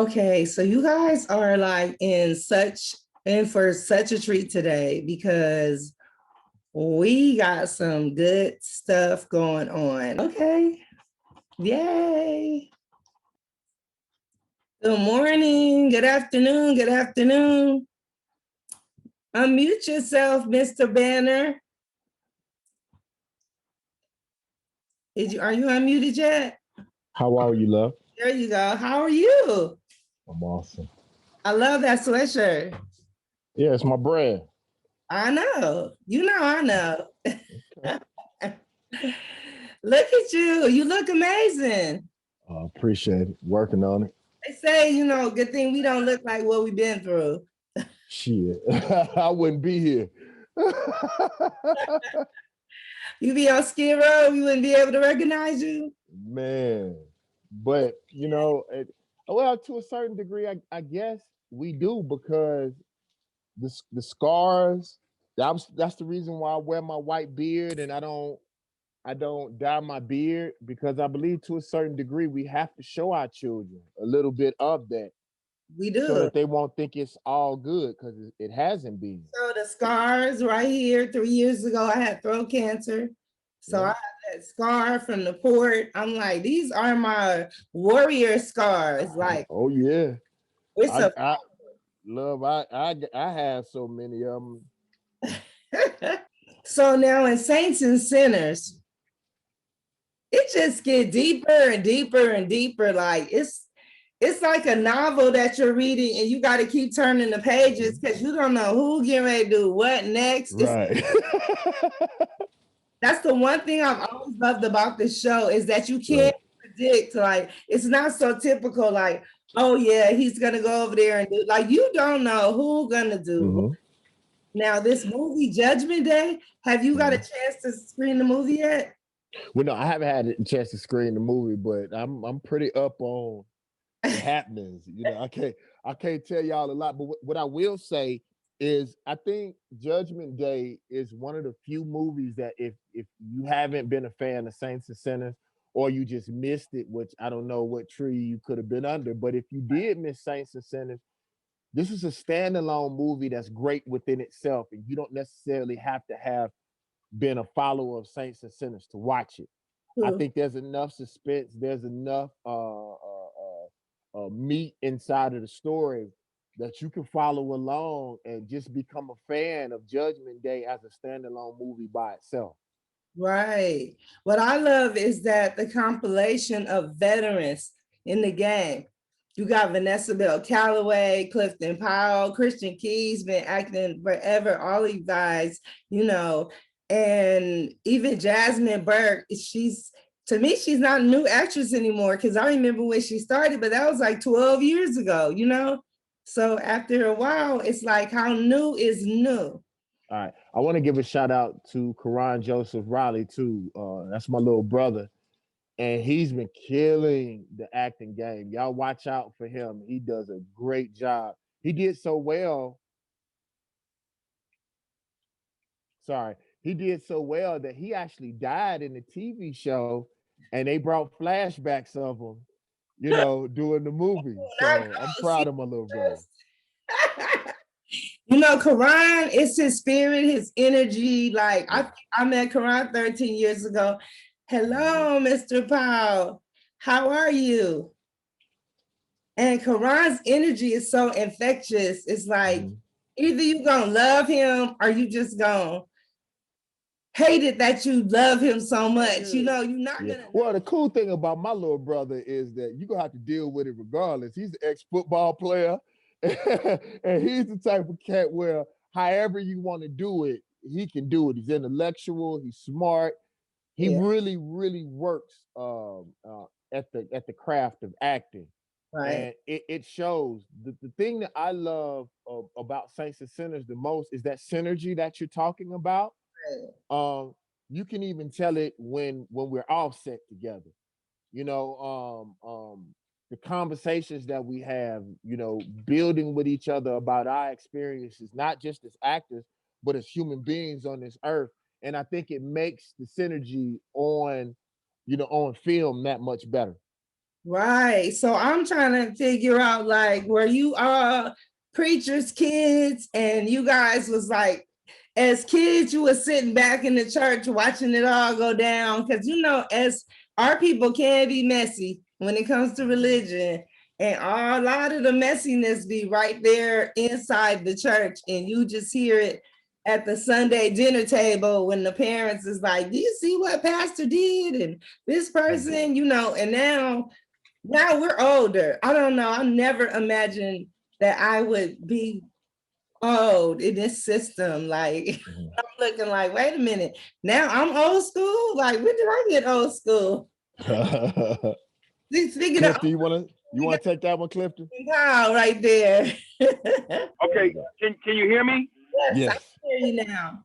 Okay, so you guys are like in for such a treat today because we got some good stuff going on. Okay. Yay. Good morning. Good afternoon. Good afternoon. Unmute yourself, Mr. Banner. Are you unmuted yet? How are you, love? There you go. How are you? I'm awesome. I love that sweatshirt. Yeah, it's my brand. I know. I know. Okay. Look at you. You look amazing. Appreciate it. Working on it. They say, good thing we don't look like what we've been through. Shit. I wouldn't be here. You be on Skid Row, we wouldn't be able to recognize you. Man. But, well, to a certain degree, I guess we do because the scars, that's the reason why I wear my white beard and I don't dye my beard, because I believe to a certain degree we have to show our children a little bit of that We so do. that they won't think it's all good, because it hasn't been. So the scars right here, 3 years ago, I had throat cancer. So I Yeah. have that scar from the port. I'm like, these are my warrior scars. Like, Oh yeah. it's I a I love I have so many of them. so now in Saints and Sinners, it just get deeper and deeper and deeper. Like it's like a novel that you're reading and you got to keep turning the pages because you don't know who getting ready to do what next. Right. That's the one thing I've always loved about this show is that you Right. can't predict. Like it's not so typical. Like, oh yeah, he's gonna go over there and do. Like you don't know who gonna do. Mm-hmm. Now this movie Judgment Day. Have you got a Mm-hmm. chance to screen the movie yet? Well, no, I haven't had a chance to screen the movie, but I'm pretty up on the happenings. I can't tell y'all a lot, but what I will say is I think Judgment Day is one of the few movies that if you haven't been a fan of Saints and Sinners, or you just missed it, which I don't know what tree you could have been under, but if you did miss Saints and Sinners, this is a standalone movie that's great within itself, and you don't necessarily have to have been a follower of Saints and Sinners to watch it. I think there's enough suspense, there's enough meat inside of the story that you can follow along and just become a fan of Judgment Day as a standalone movie by itself. Right. What I love is that the compilation of veterans in the game. You got Vanessa Bell Calloway, Clifton Powell, Christian Key's been acting forever, all you guys, you know, and even Jasmine Burke, to me, she's not a new actress anymore because I remember when she started, but that was like 12 years ago. So after a while, it's like how new is new. All right. I want to give a shout out to Karan Joseph Riley too. That's my little brother. And he's been killing the acting game. Y'all watch out for him. He does a great job. He did so well. Sorry. He did so well that he actually died in the TV show, and they brought flashbacks of him, doing the movie. So I'm proud of my little brother. Karan, it's his spirit, his energy. Like I met Karan 13 years ago. Hello, Mr. Powell. How are you? And Karan's energy is so infectious. It's like either you gonna love him or you just gonna hate it that you love him so much. You're not gonna. Well, the cool thing about my little brother is that you're gonna have to deal with it regardless. He's an ex-football player, and he's the type of cat where however you want to do it, he can do it. He's intellectual, he's smart, he really, really works at the craft of acting. Right. And it shows. The thing that I love about Saints and Sinners the most is that synergy that you're talking about. You can even tell it when we're all set together. The conversations that we have, building with each other about our experiences, not just as actors, but as human beings on this earth. And I think it makes the synergy on film that much better. Right. So I'm trying to figure out like were you preachers' kids and you guys was like as kids you were sitting back in the church watching it all go down because you know as our people can be messy when it comes to religion and a lot of the messiness be right there inside the church and you just hear it at the Sunday dinner table when the parents is like, do you see what pastor did and this person, you know, and now we're older. I don't know. I never imagined that I would be old in this system. Like I'm looking like, wait a minute. Now I'm old school. Like when did I get old school? Speaking of Clifton, you wanna take that one, Clifton? wow, right there. Okay, can you hear me? Yes, I Yes. can hear you now.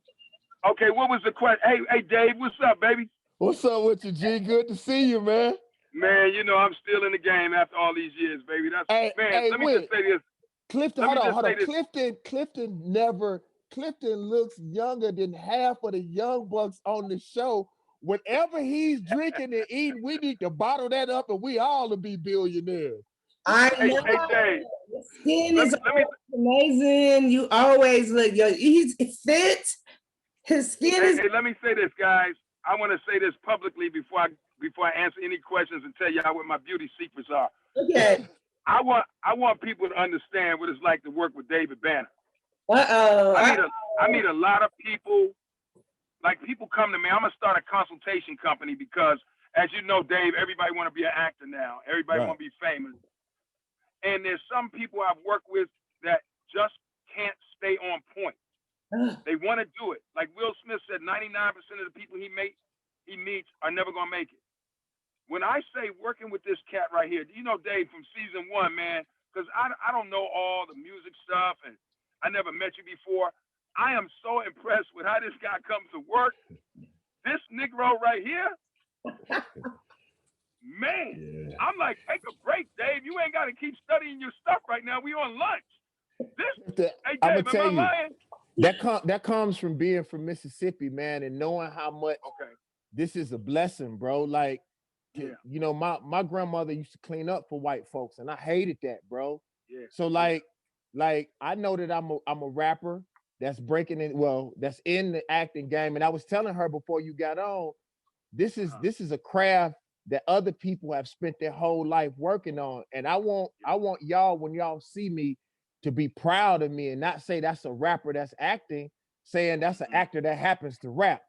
Okay, what was the question? Hey, Dave, what's up, baby? What's up with you, G? Good to see you, man. Man, you know I'm still in the game after all these years, baby. That's Hey, man. hey, Let me just wait. say this. Clifton, Let me just hold say on. this. Clifton looks younger than half of the young bucks on the show. Whenever he's drinking and eating, we need to bottle that up and we all to be billionaires. I Hey, know. hey, Dave. The skin Let is me let me amazing. You always look he's fit. His skin is hey, let me say this, guys. I want to say this publicly before I answer any questions and tell y'all what my beauty secrets are. okay. I want people to understand what it's like to work with David Banner. Uh-oh. I meet a lot of people. Like people come to me. I'm gonna start a consultation company because, as you know, Dave, everybody want to be an actor now. Everybody Right. want to be famous. And there's some people I've worked with that just can't stay on point. They want to do it. Like Will Smith said, 99% of the people he meets are never gonna make it. When I say working with this cat right here, you know Dave from season 1, man, because I don't know all the music stuff and I never met you before. I am so impressed with how this guy comes to work. This Negro right here, man, Yeah. I'm like, take a break, Dave. You ain't got to keep studying your stuff right now. We on lunch. Hey, I'm Dave, gonna tell am I you lying? that comes from being from Mississippi, man, and knowing how much Okay. this is a blessing, bro. Like, Yeah. you know, my grandmother used to clean up for white folks, and I hated that, bro. Yeah. So like I know that I'm a rapper that's breaking in, well, that's in the acting game, and I was telling her before you got on, this is a craft that other people have spent their whole life working on, and I want y'all when y'all see me to be proud of me and not say that's a rapper that's acting, saying that's an actor that happens to rap.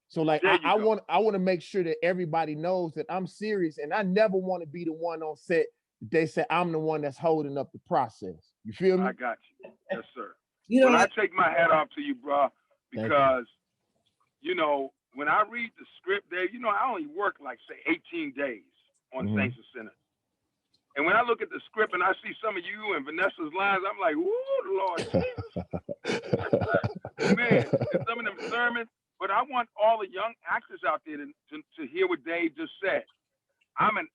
So like There you I go. want I want to make sure that everybody knows that I'm serious and I never want to be the one on set that they say I'm the one that's holding up the process. You feel me? I got you. Yes, sir. You Well, know, I take my hat off to you, bro, Thank you. because you know when I read the script, Dave, you know I only work like say 18 days on Mhm. Saints and Sinners. And when I look at the script and I see some of you and Vanessa's lines, I'm like, "Ooh, Lord Jesus, man!" And some of them sermons. But I want all the young actors out there to hear what Dave just said. I'm an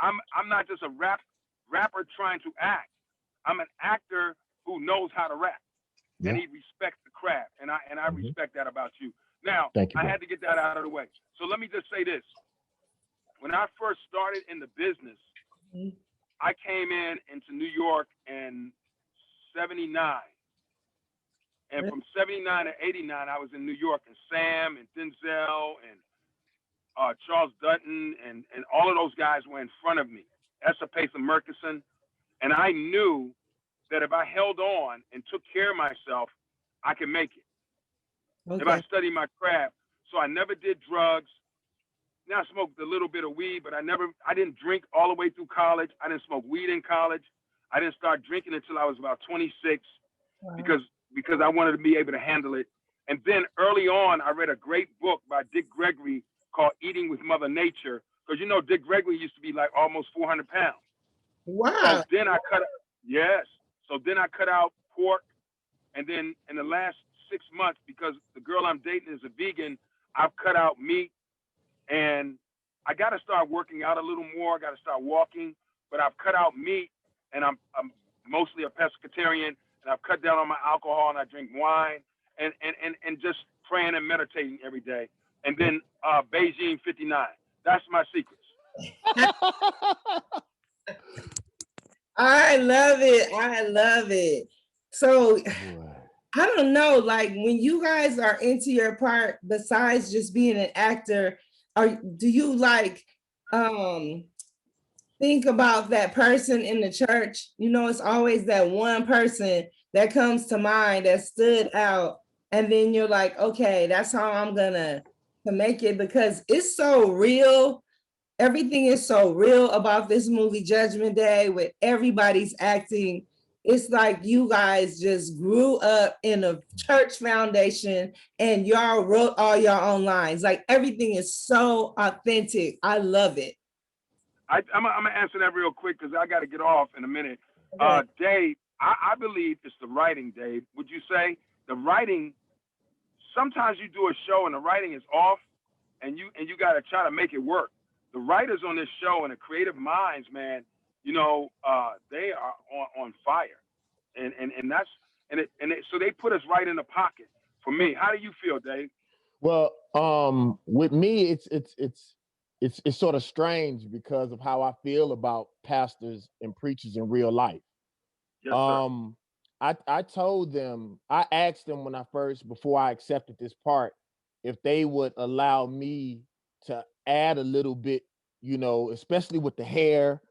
I'm not just a rapper trying to act. I'm an actor who knows how to rap, and Yeah. he respects the craft, and I Mhm. respect that about you. Now, Thank you, I bro. had to get that out of the way. So let me just say this: when I first started in the business, I came into New York in '79, and from '79 to '89, I was in New York, and Sam and Denzel and Charles Dutton and all of those guys were in front of me. Essa Pathan Murkison, and I knew that if I held on and took care of myself, I could make it. If I okay. studied my craft, so I never did drugs. Now I smoked a little bit of weed, but I didn't drink all the way through college. I didn't smoke weed in college. I didn't start drinking until I was about 26 Wow. because I wanted to be able to handle it. And then early on, I read a great book by Dick Gregory called Eating with Mother Nature, because you know Dick Gregory used to be like almost 400 pounds. So Wow. then yes. So then I cut out pork, and then in the last 6 months, because the girl I'm dating is a vegan, I've cut out meat, and I got to start working out a little more. I got to start walking, but I've cut out meat, and I'm mostly a pescatarian, and I've cut down on my alcohol, and I drink wine, and just praying and meditating every day, and then Beijing 59. That's my secrets. I love it. I love it. So Boy. I don't know, like when you guys are into your part, besides just being an actor, do you like think about that person in the church? You know, it's always that one person that comes to mind that stood out, and then you're like, okay, that's how I'm gonna to make it, because it's so real. Everything is so real about this movie, Judgment Day, with everybody's acting. It's like you guys just grew up in a church foundation and y'all wrote all your own lines. Like everything is so authentic. I love it. I'm gonna answer that real quick because I got to get off in a minute. Okay. Dave, I believe it's the writing, Dave. Would you say the writing? Sometimes you do a show and the writing is off, and you got to try to make it work. The writers on this show and the creative minds, man, you know, they are on fire, and that's so they put us right in the pocket. For me, how do you feel, Dave? Well, with me, it's sort of strange because of how I feel about pastors and preachers in real life. Yes, sir. I told them, I asked them when before I accepted this part, if they would allow me to add a little bit, you know, especially with the hair,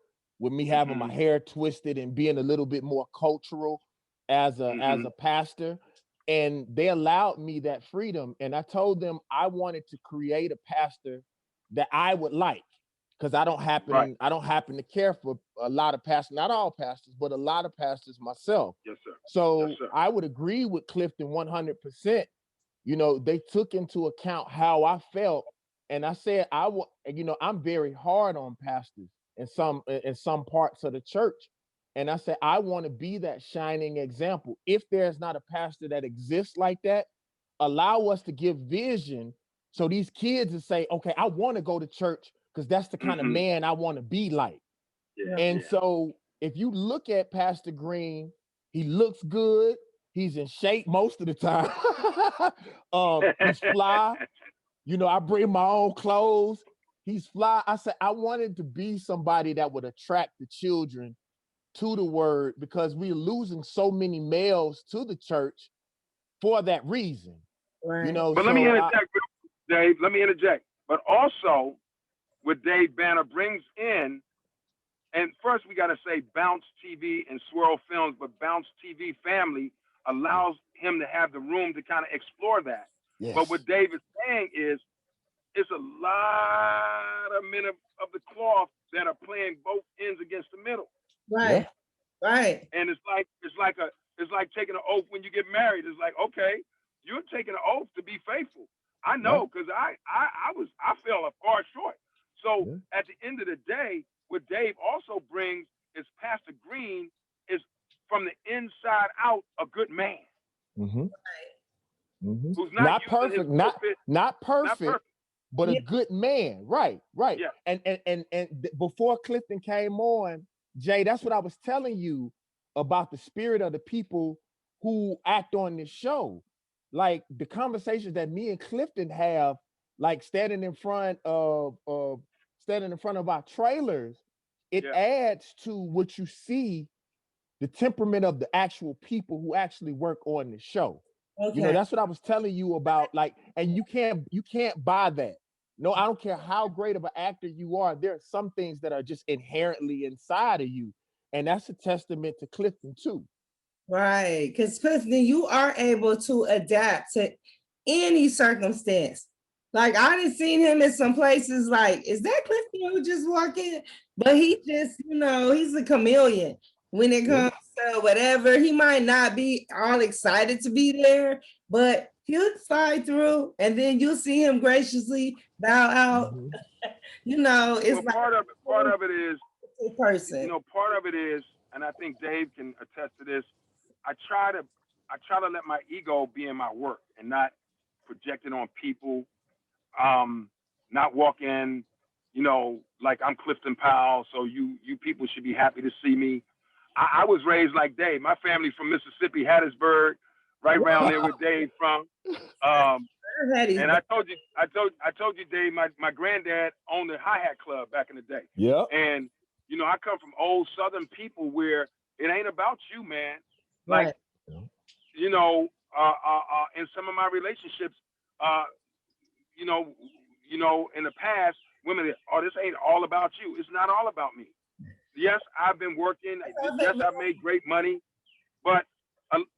with me having my hair twisted and being a little bit more cultural as a pastor. And they allowed me that freedom. And I told them I wanted to create a pastor that I would like, because I don't happen to care for a lot of pastors, not all pastors, but a lot of pastors myself. Yes, sir. So Yes, sir. I would agree with Clifton 100%. You know, they took into account how I felt, and I said I'm very hard on pastors in some parts of the church. And I said, I want to be that shining example. If there's not a pastor that exists like that, allow us to give vision so these kids will say, okay, I want to go to church because that's the kind of man I want to be like. Yeah, And yeah. so if you look at Pastor Green, he looks good. He's in shape most of the time. He's fly. You know, I bring my own clothes. He's fly. I said, I wanted to be somebody that would attract the children to the word, because we're losing so many males to the church for that reason. Right. You know, But let me so interject, Dave. Let me interject. But also, what Dave Banner brings in, and first we got to say Bounce TV and Swirl Films, but Bounce TV family allows him to have the room to kind of explore that. yes. But what Dave is saying is, it's a lot of men of the cloth that are playing both ends against the middle. Right. Yeah. Right. And it's like taking an oath when you get married. It's like, okay, you're taking an oath to be faithful. I know, because I fell far short. So at the end of the day, what Dave also brings is Pastor Green is from the inside out a good man. Mm-hmm. Mm-hmm. Who's not perfect, not perfect, but Yeah. a good man. Right. Yeah. And before Clifton came on, Jay, that's what I was telling you about the spirit of the people who act on this show. Like the conversations that me and Clifton have, like standing in front of our trailers, it adds to what you see, the temperament of the actual people who actually work on the show. Okay. You know, that's what I was telling you about. Like, and you can't buy that. No, I don't care how great of an actor you are. There are some things that are just inherently inside of you. And that's a testament to Clifton too. Right. Because Clifton, you are able to adapt to any circumstance. Like I didn't seen him in some places like, is that Clifton who just walked in? But he just, you know, he's a chameleon when it comes to whatever. He might not be all excited to be there, but he'll slide through, and then you'll see him graciously bow out. Mhm. You know, it's like part of it is a person. You know, part of it is, and I think Dave can attest to this. I try to let my ego be in my work and not projecting on people. Not walk in, you know, like I'm Clifton Powell, so you people should be happy to see me. I was raised like Dave. My family's from Mississippi, Hattiesburg, right around there where Dave from. I've had these. And I told you, Dave, my granddad owned a hi-hat club back in the day. Yep. And, I come from old Southern people where it ain't about you, man. Like, Right. in some of my relationships, uh, you know, in the past, women, oh, this ain't all about you. It's not all about me. Yes, I've been working. Yes, I've made great money, but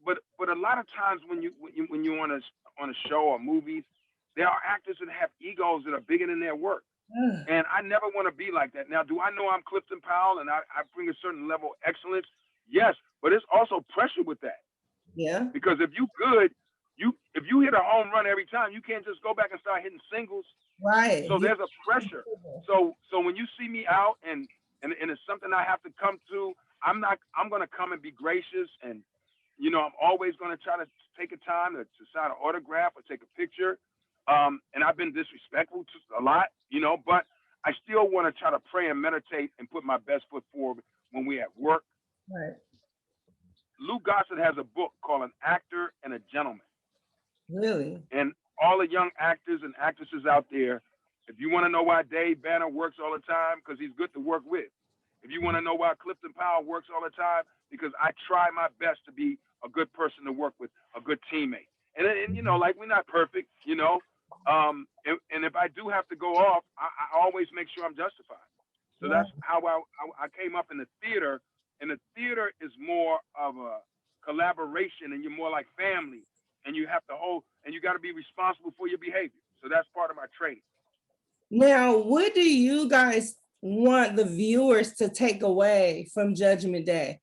but a lot of times when you on a show or movies, there are actors that have egos that are bigger than their work. And I never want to be like that. Now, do I know I'm Clifton Powell and I bring a certain level of excellence? Yes, but it's also pressure with that. Yeah. Because if you good, if you hit a home run every time, you can't just go back and start hitting singles. Right. So there's a pressure. So when you see me out and it's something I have to come to, I'm gonna come and be gracious, and I'm always gonna try to take a time to sign an autograph or take a picture. And I've been disrespectful to a lot, but I still want to try to pray and meditate and put my best foot forward when we're at work. Right. Lou Gossett has a book called An Actor and a Gentleman. Really? And all the young actors and actresses out there, if you want to know why Dave Banner works all the time, because he's good to work with. If you want to know why Clifton Powell works all the time, because I try my best to be a good person to work with, a good teammate. And like, we're not perfect, and if I do have to go off, I always make sure I'm justified. So that's how I came up in the theater. And the theater is more of a collaboration, and you're more like family. And you have to and you got to be responsible for your behavior. So that's part of my training. Now, what do you guys want the viewers to take away from Judgment Day?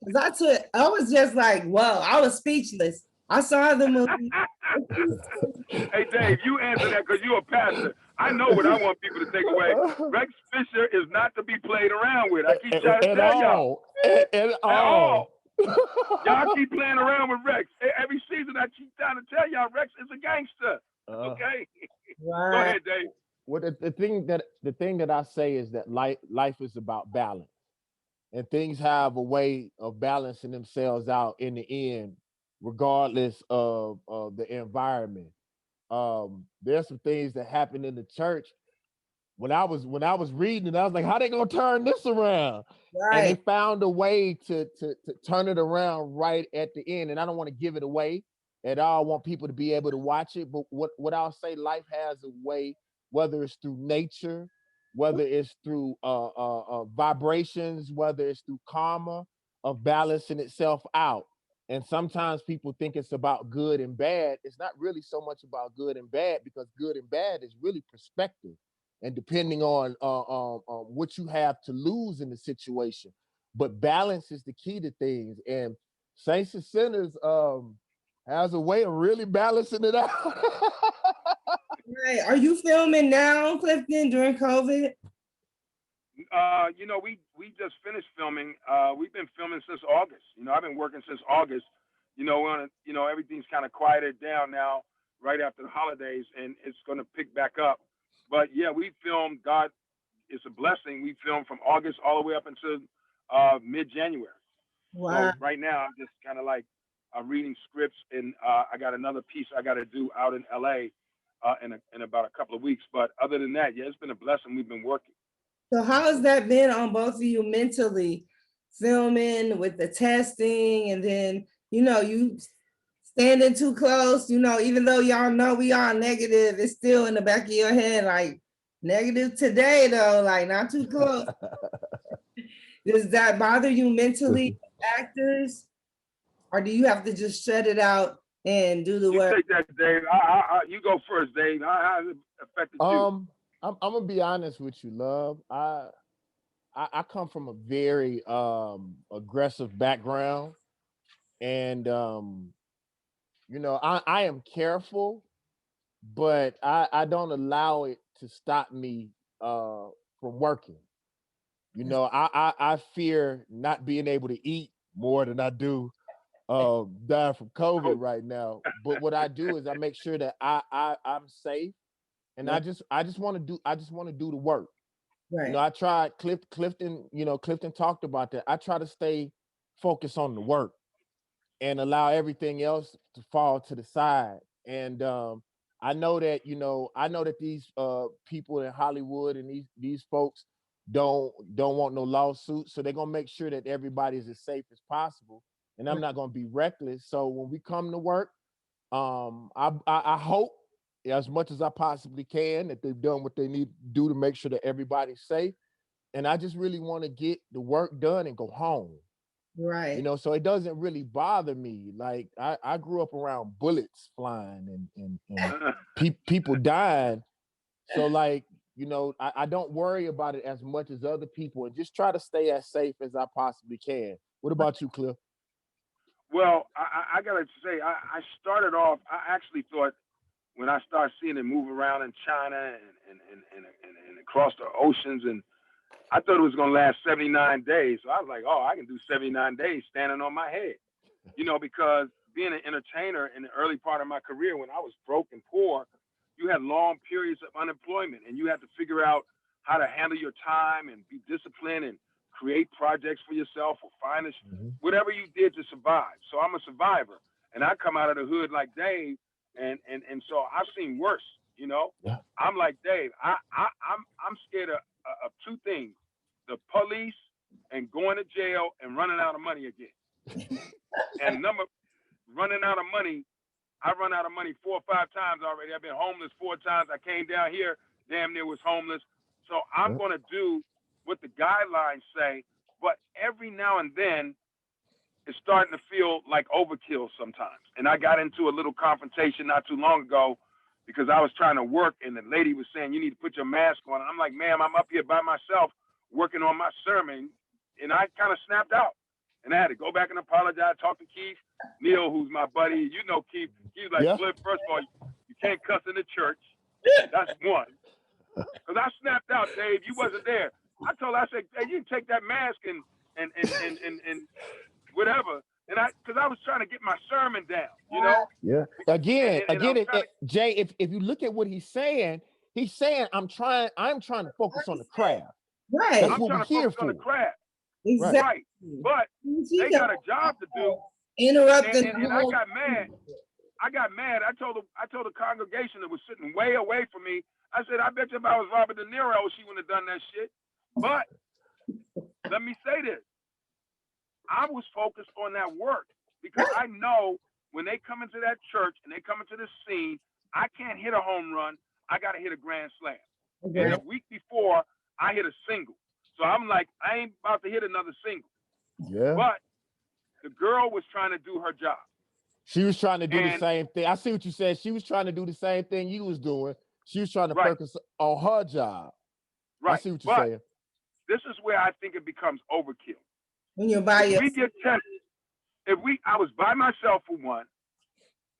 Because I was just like, whoa, I was speechless. I saw the movie. Hey, Dave, you answer that because you're a pastor. I know what I want people to take away. Rex Fisher is not to be played around with. I keep trying to tell y'all. At all. Y'all keep playing around with Rex. Every season I keep trying to tell y'all Rex is a gangster. Okay? Right. Go ahead, Dave. Well, the thing that I say is that life is about balance, and things have a way of balancing themselves out in the end, regardless of the environment. There's some things that happen in the church. When I was reading it, I was like, how they gonna turn this around? Right. And they found a way to turn it around right at the end. And I don't want to give it away at all. I want people to be able to watch it. But what I'll say, life has a way, whether it's through nature, whether it's through vibrations, whether it's through karma, of balancing itself out. And sometimes people think it's about good and bad. It's not really so much about good and bad, because good and bad is really perspective, and depending on what you have to lose in the situation. But balance is the key to things. And Saints and Sinners has a way of really balancing it out. Right. Are you filming now, Clifton, during COVID? We just finished filming. We've been filming since August. I've been working since August. Everything's kind of quieted down now, right after the holidays, and it's going to pick back up. But yeah, we filmed. God, it's a blessing. We filmed from August all the way up until mid-January. Wow. So right now, I'm just kind of like reading scripts, and I got another piece I got to do out in LA in about a couple of weeks. But other than that, yeah, it's been a blessing. We've been working. So how has that been on both of you mentally, filming with the testing, and then, you standing too close, even though y'all know we are negative, it's still in the back of your head, like, negative today though, like not too close. Does that bother you mentally, actors? Or do you have to just shut it out and do the work? You take that, Dave. You go first, Dave. How has it affected you? I'm gonna be honest with you, love. I come from a very aggressive background, and I am careful, but I don't allow it to stop me from working. I fear not being able to eat more than I do dying from COVID right now. But what I do is I make sure that I'm safe, and I just want to do the work. Right. I tried Clifton. Clifton talked about that. I try to stay focused on the work and allow everything else to fall to the side. And I know that, I know that these people in Hollywood and these folks don't want no lawsuits, so they're gonna make sure that everybody's as safe as possible. And I'm not gonna be reckless. So when we come to work, I hope as much as I possibly can that they've done what they need to do to make sure that everybody's safe. And I just really want to get the work done and go home. Right. So it doesn't really bother me. Like I grew up around bullets flying and people dying. So like, I don't worry about it as much as other people and just try to stay as safe as I possibly can. What about you, Cliff? Well, I gotta say, I started off. I actually thought when I started seeing it move around in China and across the oceans, and I thought it was gonna last 79 days. So I was like, oh, I can do 79 days standing on my head, because being an entertainer in the early part of my career when I was broke and poor, you had long periods of unemployment, and you had to figure out how to handle your time and be disciplined and create projects for yourself or find whatever you did to survive. So I'm a survivor, and I come out of the hood like Dave, and so I've seen worse. Yeah. I'm like Dave. I'm scared of two things: the police and going to jail and running out of money again. And running out of money. I run out of money 4 or 5 times already. I've been homeless 4 times. I came down here, damn near was homeless. So I'm going to do what the guidelines say, but every now and then it's starting to feel like overkill sometimes. And I got into a little confrontation not too long ago because I was trying to work and the lady was saying, you need to put your mask on. And I'm like, ma'am, I'm up here by myself working on my sermon. And I kind of snapped out. And I had to go back and apologize, talk to Keith Neal, who's my buddy. Keith. He was like, Cliff, first of all, you can't cuss in the church. That's one. Because I snapped out, Dave. You wasn't there. I told her, I said, hey, you can take that mask and whatever. And because I was trying to get my sermon down, Yeah. Again, Jay, if you look at what he's saying I'm trying to focus on the craft. Right. That's I'm what trying we're to here focus for. on the craft. Exactly. Right. But they got a job to do. Interrupting. And I got mad. I told the congregation that was sitting way away from me. I said, I bet you if I was Robert De Niro, she wouldn't have done that shit. But let me say this. I was focused on that work because I know when they come into that church and they come into this scene, I can't hit a home run. I got to hit a grand slam. Okay. And the week before, I hit a single. So I'm like, I ain't about to hit another single. Yeah. But the girl was trying to do her job. She was trying to do the same thing. I see what you said. She was trying to do the same thing you was doing. She was trying to focus on her job. Right. I see what you're saying. This is where I think it becomes overkill. When you're by yourself. We get tested. I was by myself for one.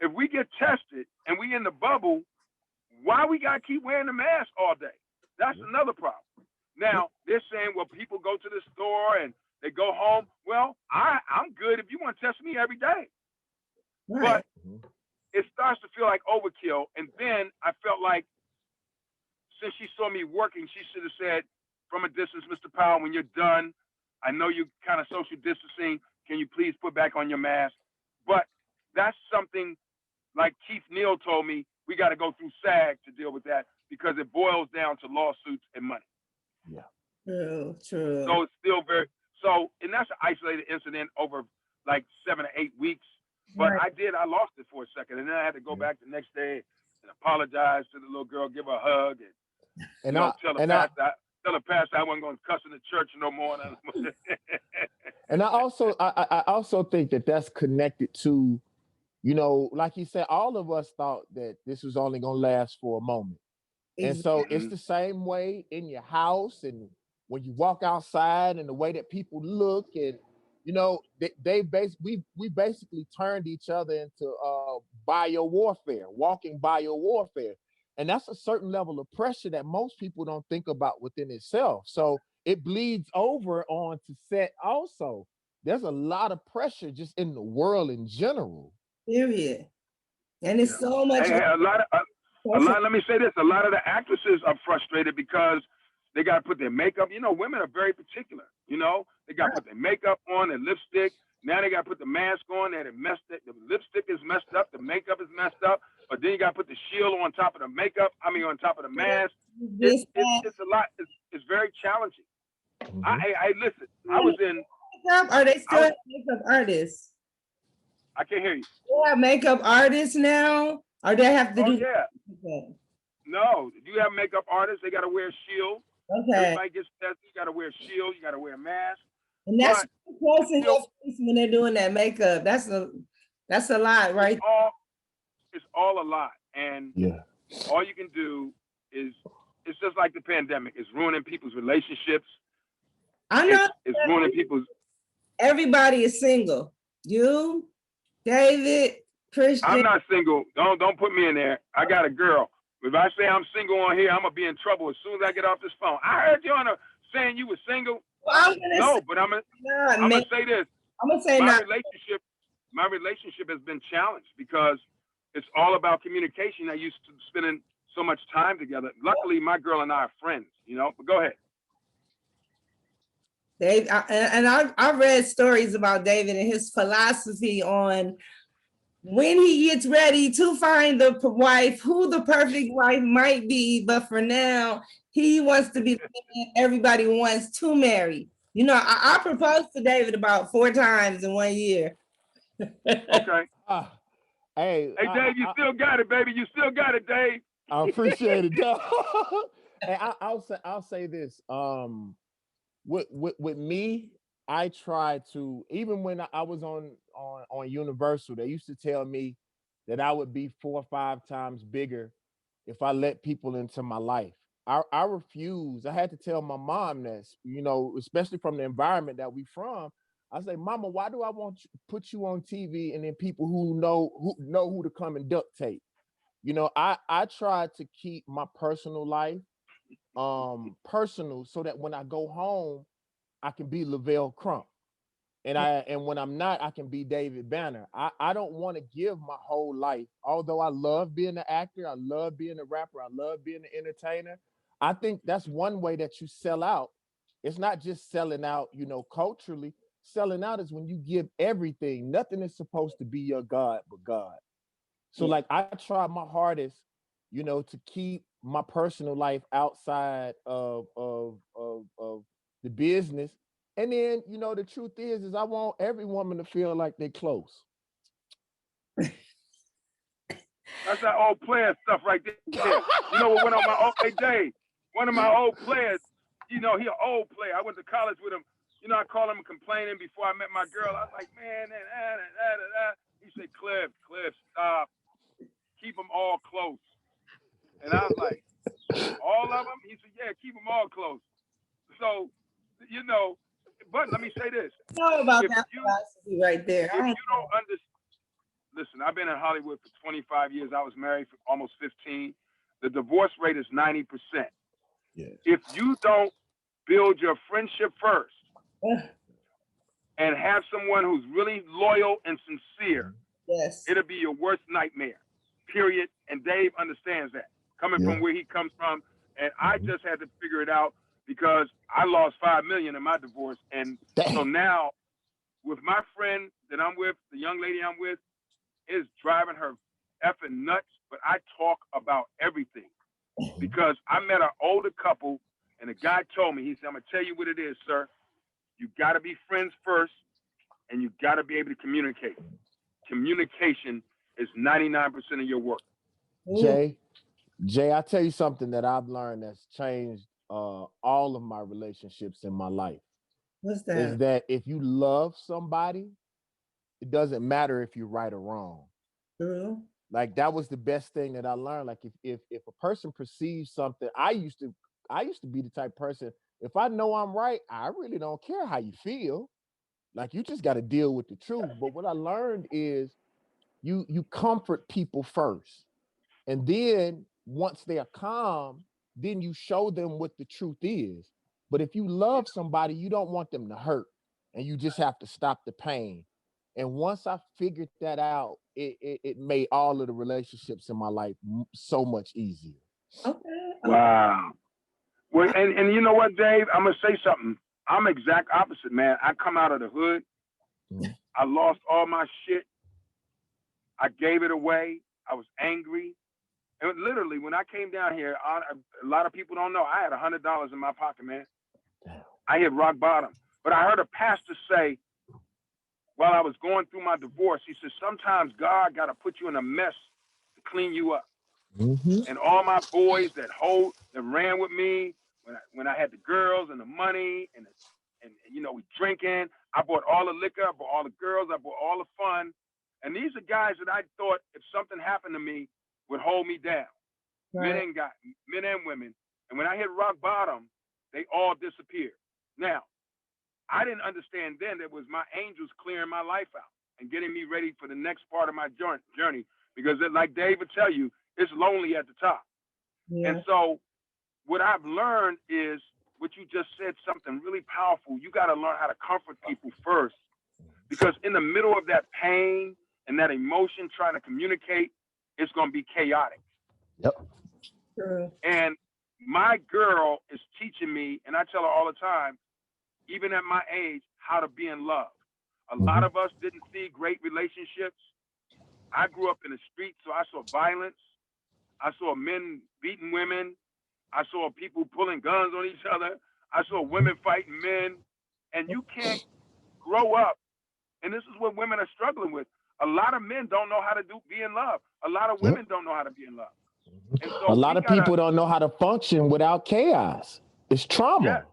If we get tested and we in the bubble, why we gotta keep wearing the mask all day? That's another problem. Now they're saying, well, people go to the store and they go home. Well, I'm good if you want to test me every day. Right. But it starts to feel like overkill. And then I felt like since she saw me working, she should have said, from a distance, Mr. Powell, when you're done, I know you kind of social distancing. Can you please put back on your mask? But that's something like Keith Neal told me, we got to go through SAG to deal with that because it boils down to lawsuits and money. Yeah. True. So it's still and that's an isolated incident over like 7 or 8 weeks. But I lost it for a second. And then I had to go back the next day and apologize to the little girl, give her a hug, and tell the pastor I wasn't going to cuss in the church no more. And I also think that that's connected to, like you said, all of us thought that this was only going to last for a moment. And so it's the same way in your house and when you walk outside and the way that people look and, we basically turned each other into bio warfare, walking bio warfare. And that's a certain level of pressure that most people don't think about within itself. So it bleeds over onto set also. There's a lot of pressure just in the world in general. Period. And it's so much. Let me say this. A lot of the actresses are frustrated because they got to put their makeup. Women are very particular. They got to put their makeup on, their lipstick. Now they got to put the mask on. The lipstick is messed up. The makeup is messed up. but then you got to put the shield on top of the makeup. I mean, on top of the mask. It's a lot. It's very challenging. Mhm. I listen. I was in. Are they still makeup artists? I can't hear you. They have makeup artists now, or they have to Oh do? yeah. Okay. No, you have makeup artists. They got to wear a shield. Okay. Everybody gets tested. You got to wear a shield. You got to wear a mask. And that's But close in your face when they're doing that makeup. That's a lot, right? It's all a lot, and Yeah. all you can do is it's just like the pandemic. It's ruining people's relationships. I know It's ruining people's. everybody is single. You, David, Christian. I'm not single. Don't put me in there. I got a girl. If I say I'm single on here, I'm gonna be in trouble as soon as I get off this phone. I heard you saying you were single. Well, But I'm gonna say this. I'm gonna say my relationship has been challenged because it's all about communication. I used to spending so much time together. Luckily, my girl and I are friends, but go ahead. Dave, I read stories about David and his philosophy on when he gets ready to find the wife, who the perfect wife might be. But for now, he wants to be the man everybody wants to marry. I proposed to David about 4 times in 1 year. Okay. Hey, Dave, you still got it, baby. You still got it, Dave. I appreciate it, Dave. Hey, I'll say this. With me, I try to, even when I was on Universal, they used to tell me that I would be 4 or 5 times bigger if I let people into my life. I refuse. I had to tell my mom this, especially from the environment that we from. I say, Mama, why do I want to put you on TV and then people who know who to come and duct tape? I try to keep my personal life personal so that when I go home, I can be Lavelle Crump. And when I'm not, I can be David Banner. I don't want to give my whole life, although I love being an actor, I love being a rapper, I love being an entertainer. I think that's one way that you sell out. It's not just selling out, culturally. Selling out is when you give everything. Nothing is supposed to be your God but God. So like I try my hardest, to keep my personal life outside of the business. And then, the truth is I want every woman to feel like they're close. That's that old player stuff right there. One of my old players, he an old player. I went to college with him. I called him complaining before I met my girl. I was like, man, he said, Cliff, stop. Keep them all close. And I was like, all of them? He said, yeah, keep them all close. So, but let me say this. I know about that philosophy right there. If you don't understand, listen, I've been in Hollywood for 25 years. I was married for almost 15. The divorce rate is 90%. Yes. If you don't build your friendship first and have someone who's really loyal and sincere, yes, it'll be your worst nightmare, period. And Dave understands that, coming from where he comes from. And I just had to figure it out because I lost $5 million in my divorce. And so now with my friend that I'm with, the young lady I'm with, is driving her effing nuts, but I talk about everything because I met an older couple and the guy told me, he said, I'm going to tell you what it is, sir. You got to be friends first and you got to be able to communicate. Communication is 99% of your work. Jay, I tell you something that I've learned that's changed all of my relationships in my life. What's that? Is that if you love somebody, it doesn't matter if you're right or wrong. True. Like that was the best thing that I learned. Like if a person perceives something, I used to be the type of person, if I know I'm right, I really don't care how you feel. Like you just got to deal with the truth. But what I learned is you comfort people first. And then once they're calm, then you show them what the truth is. But if you love somebody, you don't want them to hurt. And you just have to stop the pain. And once I figured that out, it made all of the relationships in my life so much easier. Okay. Wow. Well, and you know what, Dave? I'm going to say something. I'm exact opposite, man. I come out of the hood. I lost all my shit. I gave it away. I was angry. And literally, when I came down here, a lot of people don't know, I had $100 in my pocket, man. I hit rock bottom. But I heard a pastor say, while I was going through my divorce, he said, sometimes God got to put you in a mess to clean you up. And all my boys that ran with me when I had the girls and the money and you know, we drinking. I bought all the liquor, I bought all the girls, I bought all the fun. And these are guys that I thought if something happened to me would hold me down. Right. Men and women. And when I hit rock bottom, they all disappeared. Now, I didn't understand then that it was my angels clearing my life out and getting me ready for the next part of my journey. Because like Dave would tell you, it's lonely at the top. Yeah. And so what I've learned is what you just said, something really powerful. You got to learn how to comfort people first, because in the middle of that pain and that emotion, trying to communicate, it's going to be chaotic. Yep. True. And my girl is teaching me, and I tell her all the time, even at my age, how to be in love. A lot of us didn't see great relationships. I grew up in the streets, so I saw violence. I saw men beating women. I saw people pulling guns on each other. I saw women fighting men. And you can't grow up. And this is what women are struggling with. A lot of men don't know how to be in love. A lot of women don't know how to be in love. And so a lot of people don't know how to function without chaos. It's trauma.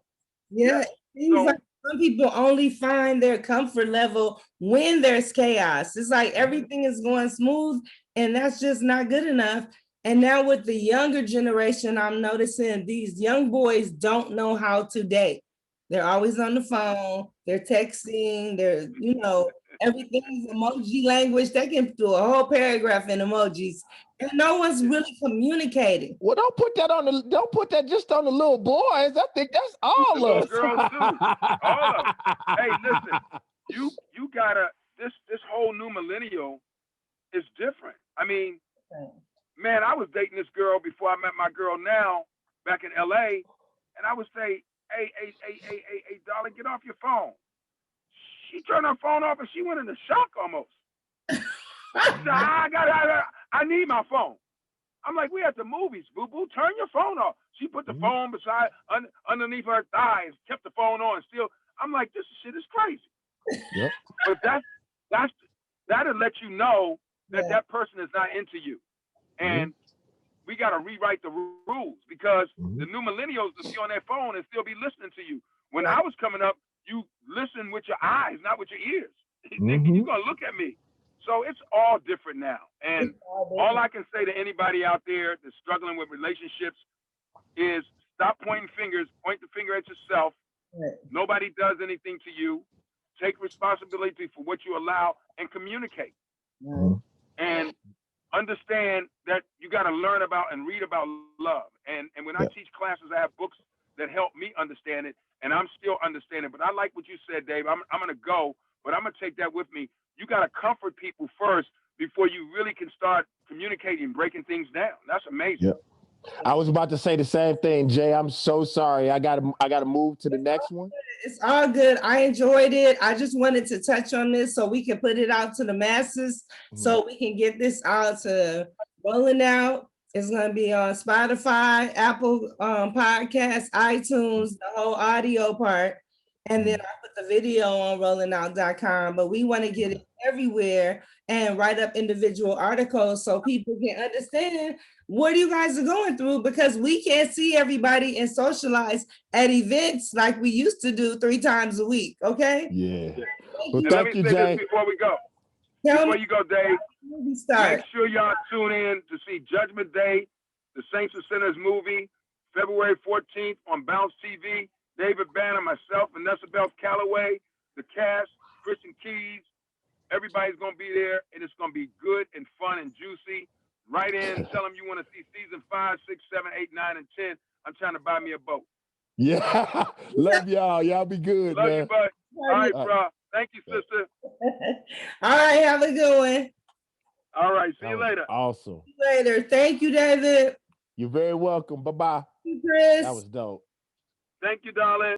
Yeah. It seems like some people only find their comfort level when there's chaos. It's like everything is going smooth, and that's just not good enough. And now with the younger generation, I'm noticing these young boys don't know how to date. They're always on the phone, they're texting, they're, you know, everything's emoji language. They can do a whole paragraph in emojis, and no one's really communicating. Well, don't put that just on the little boys. I think that's all the of us. Girls too. All of them. Hey, listen, you gotta, this whole new millennial is different. I mean, man, I was dating this girl before I met my girl now back in LA, and I would say, hey, darling, get off your phone. She turned her phone off and she went into shock almost. I need my phone. I'm like, we at the movies, boo-boo, turn your phone off. She put the phone underneath her thighs, kept the phone on still. I'm like, this shit is crazy. Yep. But that'll let you know that that person is not into you. And we got to rewrite the rules, because the new millennials will be on their phone and still be listening to you. When I was coming up, you listen with your eyes, not with your ears. You're going to look at me. So it's all different now. And all I can say to anybody out there that's struggling with relationships is stop pointing fingers, point the finger at yourself. Nobody does anything to you. Take responsibility for what you allow and communicate. And understand that you got to learn about and read about love. And when I teach classes, I have books that help me understand it, and I'm still understanding. But I like what you said, Dave. I'm going to go, but I'm going to take that with me. You got to comfort people first before you really can start communicating and breaking things down. That's amazing. Yep. I was about to say the same thing, Jay. I'm so sorry. I gotta move to the next one. It's all good. I enjoyed it. I just wanted to touch on this so we can put it out to the masses, so we can get this out to rolling out. It's going to be on Spotify, Apple Podcasts, iTunes, the whole audio part. And then I put the video on rollingout.com, but we want to get it everywhere and write up individual articles so people can understand what you guys are going through, because we can't see everybody and socialize at events like we used to do 3 times a week. Okay. Yeah. Well, thank you, Jay. Before we go, you go, Dave, make sure y'all tune in to see Judgment Day, the Saints and Sinners movie, February 14th on Bounce TV. David Banner, myself, Vanessa Bell Calloway, the cast, Christian Keys. Everybody's going to be there, and it's going to be good and fun and juicy. Write in, tell them you want to see season 5, 6, 7, 8, 9, and 10. I'm trying to buy me a boat. Yeah. Love y'all. Y'all be good, Love man. you, bud. All right, bro. Thank you, sister. All right, have a good one. All right, see you later. Awesome. See you later. Thank you, David. You're very welcome. Bye-bye. Thank you, Chris. That was dope. Thank you, darling.